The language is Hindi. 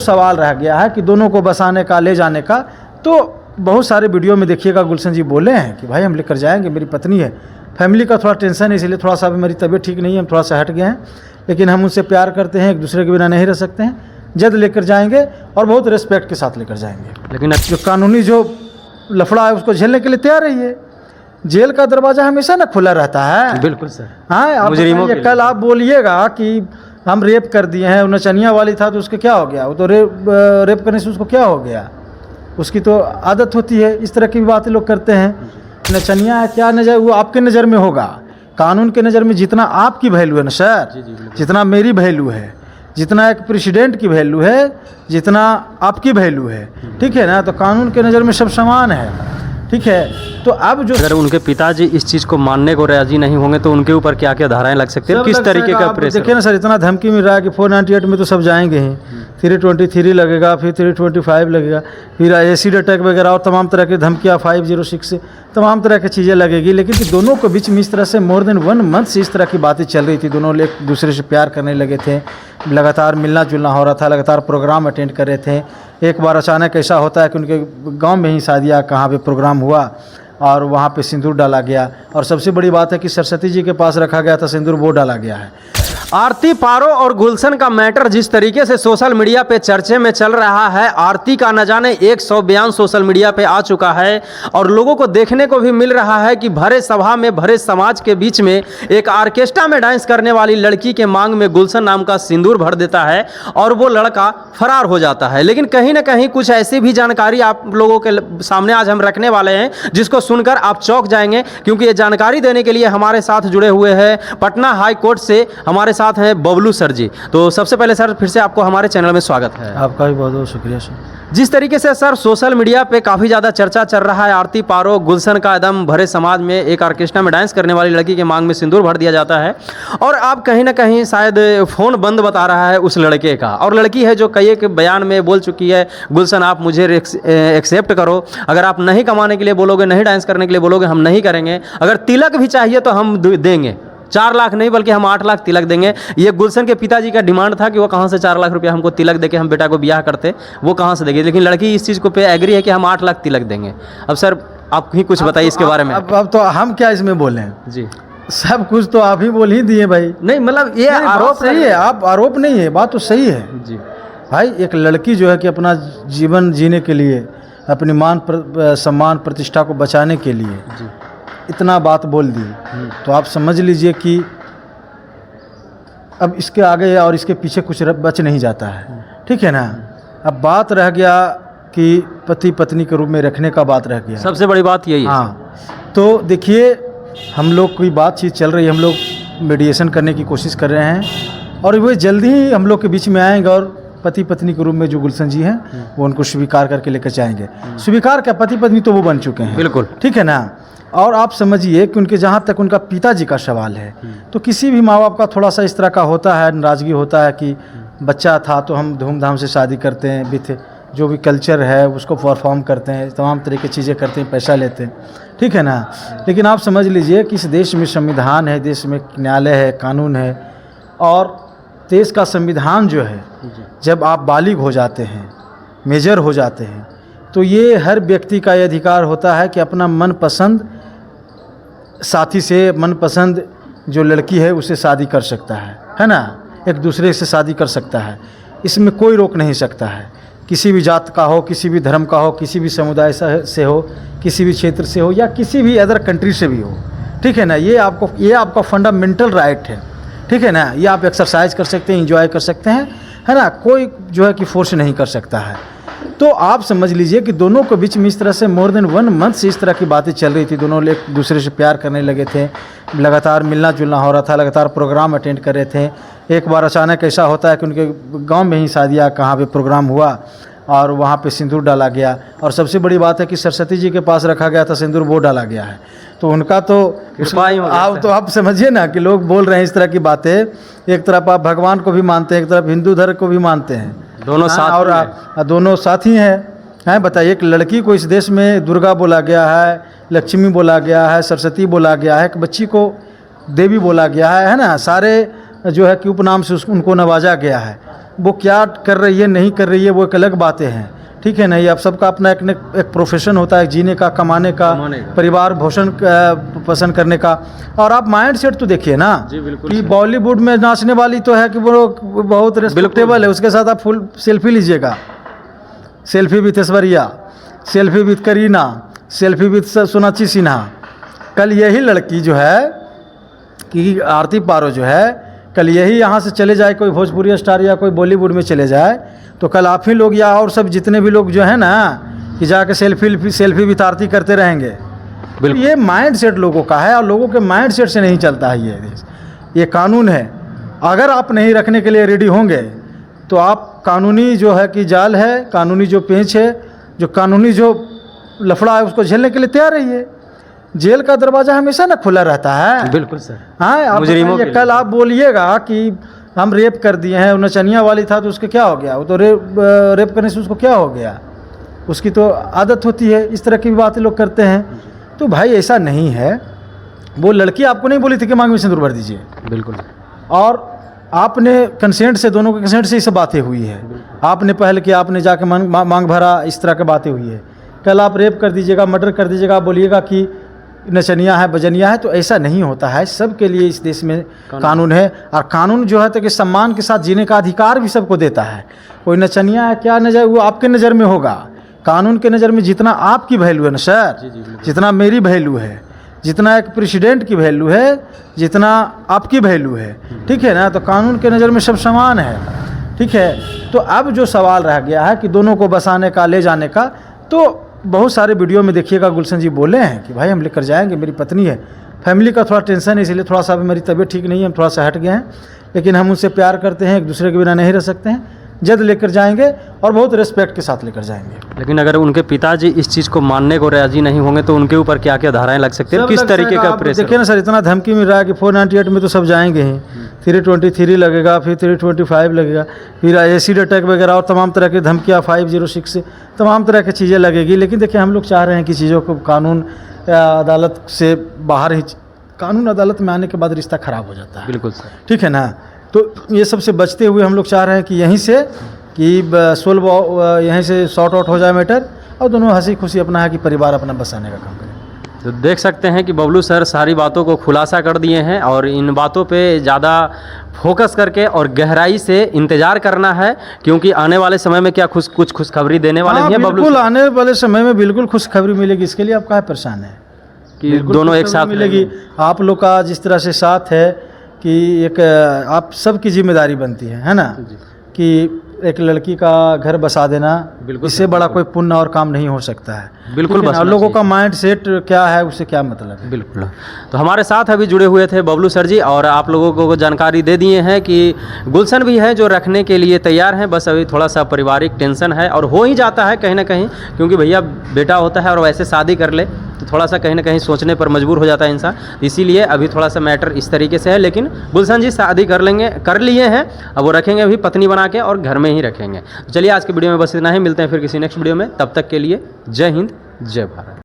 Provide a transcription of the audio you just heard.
सवाल रह गया है कि दोनों को बसाने का, ले जाने का। तो बहुत सारे वीडियो में देखिएगा गुलशन जी बोले हैं कि भाई हम लेकर जाएंगे, मेरी पत्नी है, फैमिली का थोड़ा टेंशन है, इसलिए थोड़ा सा भी मेरी तबीयत ठीक नहीं है, हम थोड़ा सा हट गए हैं, लेकिन हम उनसे प्यार करते हैं, एक दूसरे के बिना नहीं रह सकते हैं, जल्द लेकर जाएंगे और बहुत रिस्पेक्ट के साथ लेकर जाएंगे। लेकिन जो कानूनी जो लफड़ा है उसको झेलने के लिए तैयार रहिए। जेल का दरवाज़ा हमेशा ना खुला रहता है। बिल्कुल सर। हाँ, आप बताइए, कल आप बोलिएगा कि हम रेप कर दिए हैं, नचनिया वाली था तो उसके क्या हो गया, वो तो रेप करने से उसको क्या हो गया, उसकी तो आदत होती है। इस तरह की बातें लोग करते हैं। नचनिया है क्या नज़र, वो आपके नज़र में होगा, कानून के नज़र में जितना आपकी वैल्यू है ना सर, जितना मेरी वैल्यू है, जितना एक प्रेसिडेंट की वैल्यू है, जितना आपकी वैल्यू है, ठीक है ना, तो कानून के नज़र में सब समान है, ठीक है। तो अब जो अगर उनके पिताजी इस चीज़ को मानने को राजी नहीं होंगे तो उनके ऊपर क्या क्या धाराएं लग सकती है, किस तरीके का प्रेशर? देखिए ना सर, इतना धमकी मिल रहा है कि 498 में तो सब जाएंगे ही, 323 लगेगा, फिर 325 लगेगा, फिर एसिड अटैक वगैरह और तमाम तरह की धमकियाँ, 506 से तमाम तरह की चीज़ें लगेगी। लेकिन कि दोनों के बीच में इस तरह से मोर देन 1 मंथ से इस तरह की बातें चल रही थी, दोनों एक दूसरे से प्यार करने लगे थे, लगातार मिलना जुलना हो रहा था, लगातार प्रोग्राम अटेंड कर रहे थे। एक बार अचानक ऐसा होता है कि उनके गांव में ही शादियाँ कहाँ पे प्रोग्राम हुआ और वहाँ पे सिंदूर डाला गया, और सबसे बड़ी बात है कि सरस्वती जी के पास रखा गया था सिंदूर, वो डाला गया है। आरती पारो और गुलशन का मैटर जिस तरीके से सोशल मीडिया पे चर्चे में चल रहा है, आरती का न जाने 100 बयान सोशल मीडिया पे आ चुका है और लोगों को देखने को भी मिल रहा है कि भरे सभा में, भरे समाज के बीच में एक ऑर्केस्ट्रा में डांस करने वाली लड़की के मांग में गुलशन नाम का सिंदूर भर देता है और वो लड़का फरार हो जाता है। लेकिन कहीं ना कहीं कुछ ऐसी भी जानकारी आप लोगों के सामने आज हम रखने वाले हैं जिसको सुनकर आप चौंक जाएंगे, क्योंकि ये जानकारी देने के लिए हमारे साथ जुड़े हुए हैं पटना हाई कोर्ट से हमारे साथ हैं बबलू सर जी। तो सबसे पहले सर फिर से आपको हमारे चैनल में स्वागत है। आपका भी बहुत बहुत शुक्रिया सर। जिस तरीके से सर सोशल मीडिया पे काफ़ी ज़्यादा चर्चा चल रहा है, आरती पारो गुलशन का एकदम भरे समाज में एक ऑर्केस्ट्रा में डांस करने वाली लड़की के मांग में सिंदूर भर दिया जाता है और आप कहीं ना कहीं शायद फ़ोन बंद बता रहा है उस लड़के का, और लड़की है जो कई एक बयान में बोल चुकी है, गुलशन आप मुझे एक्सेप्ट करो, अगर आप नहीं कमाने के लिए बोलोगे, नहीं डांस करने के लिए बोलोगे, हम नहीं करेंगे, अगर तिलक भी चाहिए तो हम देंगे, 4 लाख नहीं बल्कि हम 8 लाख तिलक देंगे। ये गुलशन के पिताजी का डिमांड था कि वो कहाँ से 4 लाख रुपया हमको तिलक देके हम बेटा को ब्याह करते, वो कहाँ से देंगे, लेकिन लड़की इस चीज़ को पे एग्री है कि हम 8 लाख तिलक देंगे। अब सर आप ही कुछ बताइए इसके बारे में। अब तो हम क्या इसमें बोलें जी, सब कुछ तो आप ही बोल ही दिए भाई। नहीं मतलब ये आरोप सही है, आप आरोप नहीं है, बात तो सही है जी भाई। एक लड़की जो है कि अपना जीवन जीने के लिए, अपनी मान सम्मान प्रतिष्ठा को बचाने के लिए जी इतना बात बोल दी, तो आप समझ लीजिए कि अब इसके आगे और इसके पीछे कुछ बच नहीं जाता है, ठीक है ना। अब बात रह गया कि पति पत्नी के रूप में रखने का बात रह गया, सबसे बड़ी बात यही है। हाँ, तो देखिए हम लोग की बातचीत चल रही है, हम लोग मेडिएशन करने की कोशिश कर रहे हैं और वे जल्दी ही हम लोग के बीच में आएंगे और पति पत्नी के रूप में जो गुलशन जी हैं वो उनको स्वीकार करके लेकर जाएंगे। स्वीकार क्या, पति पत्नी तो वो बन चुके हैं, बिल्कुल, ठीक है ना। और आप समझिए कि उनके जहाँ तक उनका पिताजी का सवाल है, तो किसी भी माँ बाप का थोड़ा सा इस तरह का होता है, नाराज़गी होता है कि बच्चा था तो हम धूमधाम से शादी करते हैं, विथ जो भी कल्चर है उसको परफॉर्म करते हैं, तमाम तरह की चीज़ें करते हैं, पैसा लेते हैं, ठीक है ना। लेकिन आप समझ लीजिए कि इस देश में संविधान है, देश में न्यायालय है, कानून है, और देश का संविधान जो है, जब आप बालिग हो जाते हैं, मेजर हो जाते हैं, तो ये हर व्यक्ति का ये अधिकार होता है कि अपना मनपसंद साथी से, मनपसंद जो लड़की है उससे शादी कर सकता है ना, एक दूसरे से शादी कर सकता है, इसमें कोई रोक नहीं सकता है। किसी भी जात का हो, किसी भी धर्म का हो, किसी भी समुदाय से हो, किसी भी क्षेत्र से हो, या किसी भी अदर कंट्री से भी हो, ठीक है ना। ये आपका फंडामेंटल राइट है, ठीक है ना। ये आप एक्सरसाइज कर सकते हैं, इंजॉय कर सकते हैं, है ना, कोई जो है कि फोर्स नहीं कर सकता है। तो आप समझ लीजिए कि दोनों के बीच में इस तरह से मोर देन 1 मंथ से इस तरह की बातें चल रही थी, दोनों एक दूसरे से प्यार करने लगे थे, लगातार मिलना जुलना हो रहा था, लगातार प्रोग्राम अटेंड कर रहे थे। एक बार अचानक ऐसा होता है कि उनके गांव में ही शादियाँ कहाँ पे प्रोग्राम हुआ और वहाँ पे सिंदूर डाला गया, और सबसे बड़ी बात है कि सरस्वती जी के पास रखा गया था सिंदूर, वो डाला गया है। तो उनका तो आप समझिए ना कि लोग बोल रहे हैं इस तरह की बातें, एक तरफ आप भगवान को भी मानते हैं, एक तरफ हिंदू धर्म को भी मानते हैं, दोनों साथ और दोनों साथी हैं। बताइए, एक लड़की को इस देश में दुर्गा बोला गया है, लक्ष्मी बोला गया है, सरस्वती बोला गया है, एक बच्ची को देवी बोला गया है ना, सारे जो है कि उपनाम से उनको नवाजा गया है। वो क्या कर रही है नहीं कर रही है वो एक अलग बातें हैं, ठीक है ना। ये आप सबका अपना एक प्रोफेशन होता है, जीने का, कमाने का, परिवार भोषण पसंद करने का। और आप माइंड सेट तो देखिए ना जी, बिल्कुल कि बॉलीवुड में नाचने वाली तो है कि वो बहुत रिस्पेक्टेबल है, उसके साथ आप फुल सेल्फी लीजिएगा, selfie with Aishwarya, selfie with Kareena, selfie with Sonakshi Sinha. कल यही लड़की जो है कि आरती पारो जो है, कल यही यहाँ से चले जाए कोई भोजपुरी स्टार या कोई बॉलीवुड में चले जाए, तो कल आप ही लोग या और सब जितने भी लोग जो है ना कि जाके सेल्फी विथ आरती करते रहेंगे। तो ये माइंड सेट लोगों का है और लोगों के माइंड सेट से नहीं चलता है ये देश। ये कानून है, अगर आप नहीं रखने के लिए रेडी होंगे तो आप कानूनी जो है कि जाल है, कानूनी जो पेंच है, जो कानूनी जो लफड़ा है उसको झेलने के लिए तैयार रहिए। जेल का दरवाज़ा हमेशा ना खुला रहता है। बिल्कुल सर। हाँ, आप कल आप बोलिएगा कि हम रेप कर दिए हैं, नचनिया वाली था तो उसके क्या हो गया, वो तो रेप करने से उसको क्या हो गया, उसकी तो आदत होती है, इस तरह की बातें लोग करते हैं। तो भाई ऐसा नहीं है, वो लड़की आपको नहीं बोली थी कि मांग में सिंदूर भर दीजिए। बिल्कुल। और आपने कंसेंट से, दोनों के कंसेंट से ये सब बातें हुई है। आपने पहल किया, आपने जाके मांग भरा, इस तरह की बातें हुई है। कल आप रेप कर दीजिएगा, मर्डर कर दीजिएगा, आप बोलिएगा कि नचनिया है, बजनिया है, तो ऐसा नहीं होता है। सबके लिए इस देश में कानून है, और कानून जो है तो कि सम्मान के साथ जीने का अधिकार भी सबको देता है। कोई नचनिया है क्या नज़र, वो आपके नज़र में होगा, कानून के नज़र में जितना आपकी वैल्यू है ना सर, जितना मेरी वैल्यू है, जितना एक प्रेसिडेंट की वैल्यू है, जितना आपकी वैल्यू है, ठीक है ना, तो कानून के नज़र में सब समान है, ठीक है। तो अब जो सवाल रह गया है कि दोनों को बसाने का, ले जाने का, तो बहुत सारे वीडियो में देखिएगा गुलशन जी बोले हैं कि भाई हम लेकर जाएंगे, मेरी पत्नी है, फैमिली का थोड़ा टेंशन है, इसलिए थोड़ा सा अभी मेरी तबीयत ठीक नहीं है, हम थोड़ा सा हट गए हैं, लेकिन हम उनसे प्यार करते हैं, एक दूसरे के बिना नहीं रह सकते हैं, जल्द लेकर जाएंगे और बहुत रिस्पेक्ट के साथ लेकर जाएंगे। लेकिन अगर उनके पिताजी इस चीज़ को मानने को राजी नहीं होंगे तो उनके ऊपर क्या क्या धाराएं लग सकती है, किस तरीके का प्रेशर? देखिए ना सर, इतना धमकी मिल रहा है कि 498 में तो सब जाएंगे ही, 323 लगेगा, फिर 325 लगेगा, फिर एसिड अटैक वगैरह और तमाम तरह की धमकियाँ, 506 तमाम तरह की चीज़ें लगेगी। लेकिन देखिए हम लोग चाह रहे हैं कि चीज़ों को कानून अदालत से बाहर ही, कानून अदालत में आने के बाद रिश्ता ख़राब हो जाता है। बिल्कुल सर, ठीक है ना। तो ये सबसे बचते हुए हम लोग चाह रहे हैं कि यहीं से कि सोल्व यहीं से सॉर्ट आउट हो जाए मैटर, और दोनों हंसी खुशी अपना है कि परिवार अपना बसाने का काम करें। तो देख सकते हैं कि बबलू सर सारी बातों को खुलासा कर दिए हैं, और इन बातों पे ज़्यादा फोकस करके और गहराई से इंतज़ार करना है, क्योंकि आने वाले समय में क्या कुछ खुशखबरी देने वाले हैं बबलू? बिल्कुल, आने वाले समय में बिल्कुल खुशखबरी मिलेगी। इसके लिए आप काहे परेशान हैं कि दोनों एक साथ मिलेगी। आप लोग का जिस तरह से साथ है कि एक आप सबकी जिम्मेदारी बनती है ना, कि एक लड़की का घर बसा देना, इससे बड़ा कोई पुण्य और काम नहीं हो सकता है। बिल्कुल, बस लोगों का माइंड सेट क्या है, उससे क्या मतलब है। बिल्कुल। तो हमारे साथ अभी जुड़े हुए थे बबलू सर जी, और आप लोगों को जानकारी दे दिए हैं कि गुलशन भी है जो रखने के लिए तैयार हैं, बस अभी थोड़ा सा पारिवारिक टेंशन है, और हो ही जाता है कहीं ना कहीं, क्योंकि भैया बेटा होता है और वैसे शादी कर ले तो थोड़ा सा कहीं ना कहीं सोचने पर मजबूर हो जाता है इंसान। इसीलिए अभी थोड़ा सा मैटर इस तरीके से है, लेकिन गुलशन जी शादी कर लिए हैं, अब वो रखेंगे अभी पत्नी बना के और घर में ही रखेंगे। तो चलिए आज के वीडियो में बस इतना ही, मिलते हैं फिर किसी नेक्स्ट वीडियो में, तब तक के लिए जय हिंद, जय भारत।